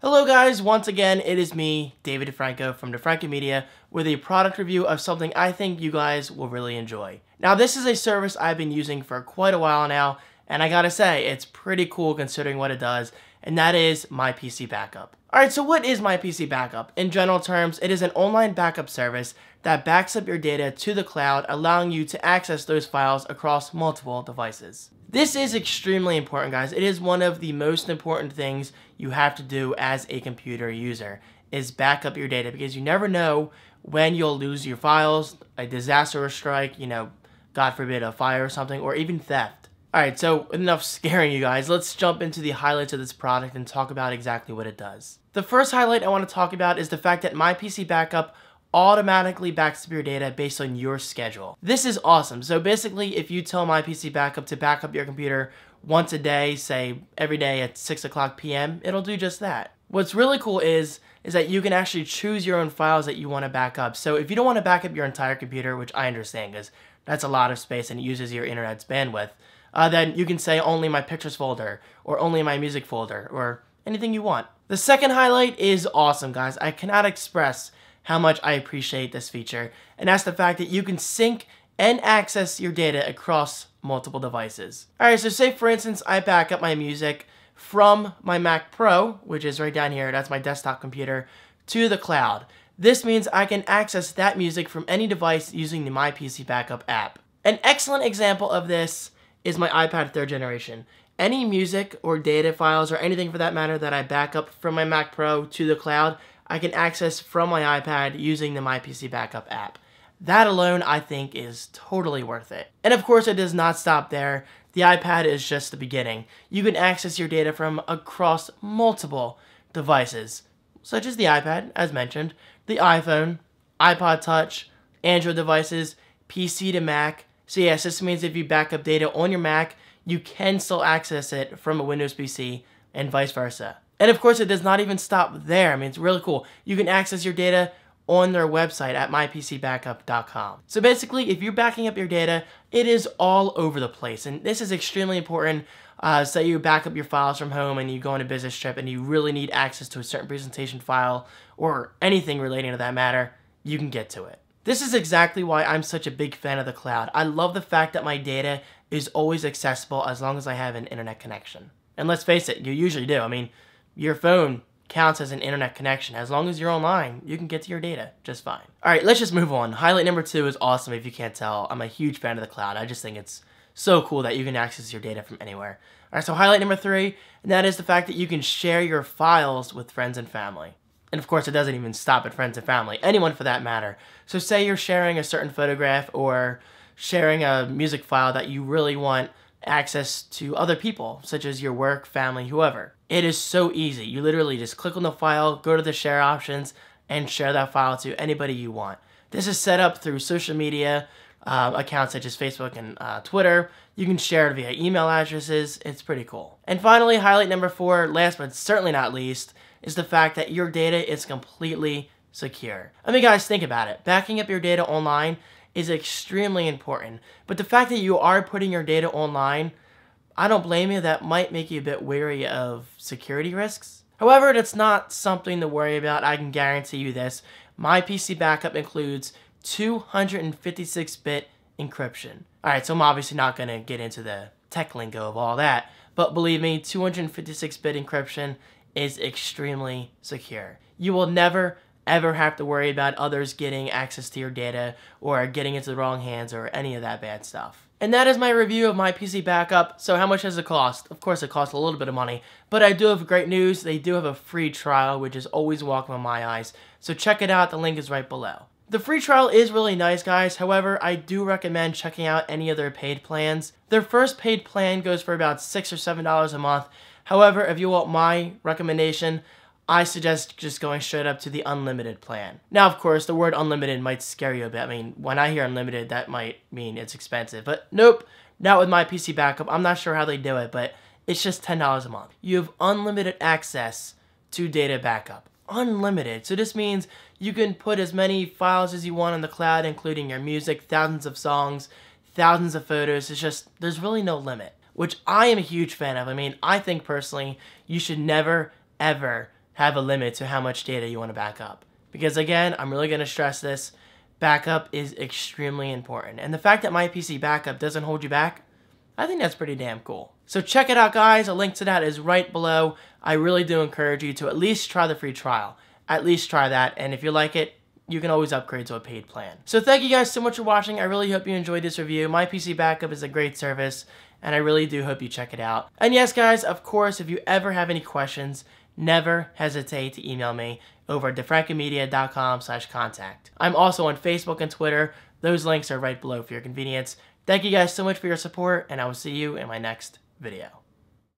Hello guys, once again it is me, David DeFranco from DeFranco Media with a product review of something I think you guys will really enjoy. Now this is a service I've been using for quite a while now, and I gotta say, it's pretty cool considering what it does, and that is MyPCBackup. Alright, so what is MyPCBackup? In general terms, it is an online backup service that backs up your data to the cloud, allowing you to access those files across multiple devices. This is extremely important, guys. It is one of the most important things you have to do as a computer user, is back up your data, because you never know when you'll lose your files, a disaster will strike, God forbid a fire or something, or even theft. Alright, so enough scaring you guys. Let's jump into the highlights of this product and talk about exactly what it does. The first highlight I want to talk about is the fact that MyPCBackup automatically backs up your data based on your schedule. This is awesome. So basically, if you tell MyPCBackup to back up your computer once a day, say every day at 6 o'clock p.m., it'll do just that. What's really cool is that you can actually choose your own files that you want to back up. So if you don't want to back up your entire computer, which I understand because that's a lot of space and it uses your internet's bandwidth, then you can say only my pictures folder or only my music folder or anything you want. The second highlight is awesome, guys. I cannot express how much I appreciate this feature, and that's the fact that you can sync and access your data across multiple devices. Alright, so say for instance I back up my music from my Mac Pro, which is right down here, that's my desktop computer, to the cloud. This means I can access that music from any device using the MyPCBackup app. An excellent example of this is my iPad 3rd generation. Any music or data files or anything for that matter that I back up from my Mac Pro to the cloud, I can access from my iPad using the MyPCBackup app. That alone, I think, is totally worth it. And of course, it does not stop there. The iPad is just the beginning. You can access your data from across multiple devices, such as the iPad, as mentioned, the iPhone, iPod Touch, Android devices, PC to Mac. So yes, this means if you back up data on your Mac, you can still access it from a Windows PC and vice versa. And of course, it does not even stop there. I mean, it's really cool. You can access your data on their website at mypcbackup.com. So basically, if you're backing up your data, it is all over the place. And this is extremely important. Say you back up your files from home and you go on a business trip and you really need access to a certain presentation file or anything relating to that matter, you can get to it. This is exactly why I'm such a big fan of the cloud. I love the fact that my data is always accessible as long as I have an internet connection. And let's face it, you usually do. I mean, your phone counts as an internet connection. As long as you're online, you can get to your data just fine. Alright, let's just move on. Highlight number 2 is awesome if you can't tell. I'm a huge fan of the cloud. I just think it's so cool that you can access your data from anywhere. Alright, so highlight number 3, and that is the fact that you can share your files with friends and family. And of course, it doesn't even stop at friends and family. Anyone for that matter. So say you're sharing a certain photograph or sharing a music file that you really want access to other people, such as your work, family, whoever. It is so easy. You literally just click on the file, go to the share options, and share that file to anybody you want. This is set up through social media accounts such as Facebook and Twitter. You can share it via email addresses. It's pretty cool. And finally, highlight number 4, last but certainly not least, is the fact that your data is completely secure. I mean, guys, think about it. Backing up your data online is extremely important, but the fact that you are putting your data online, I don't blame you. That might make you a bit wary of security risks. However, that's not something to worry about. I can guarantee you this. MyPCBackup includes 256-bit encryption. Alright, so I'm obviously not going to get into the tech lingo of all that, but believe me, 256-bit encryption is extremely secure. You will never ever have to worry about others getting access to your data or getting into the wrong hands or any of that bad stuff. And that is my review of MyPCBackup. So how much does it cost? Of course it costs a little bit of money, but I do have great news. They do have a free trial, which is always welcome in my eyes. So check it out. The link is right below. The free trial is really nice, guys. However, I do recommend checking out any of their paid plans. Their first paid plan goes for about $6 or $7 a month. However, if you want my recommendation, I suggest just going straight up to the unlimited plan. Now, of course, the word unlimited might scare you a bit. I mean, when I hear unlimited, that might mean it's expensive. But nope, not with MyPCBackup. I'm not sure how they do it, but it's just $10 a month. You have unlimited access to data backup. Unlimited. So this means you can put as many files as you want on the cloud, including your music, thousands of songs, thousands of photos. It's just, there's really no limit, which I am a huge fan of. I mean, I think personally, you should never, ever have a limit to how much data you want to back up. Because again, I'm really going to stress this, backup is extremely important. And the fact that MyPCBackup doesn't hold you back, I think that's pretty damn cool. So check it out, guys. A link to that is right below. I really do encourage you to at least try the free trial. At least try that. And if you like it, you can always upgrade to a paid plan. So thank you guys so much for watching. I really hope you enjoyed this review. MyPCBackup is a great service, and I really do hope you check it out. And yes, guys, of course, if you ever have any questions, never hesitate to email me over at defrankenmedia.com/contact. I'm also on Facebook and Twitter. Those links are right below for your convenience. Thank you guys so much for your support, and I will see you in my next video.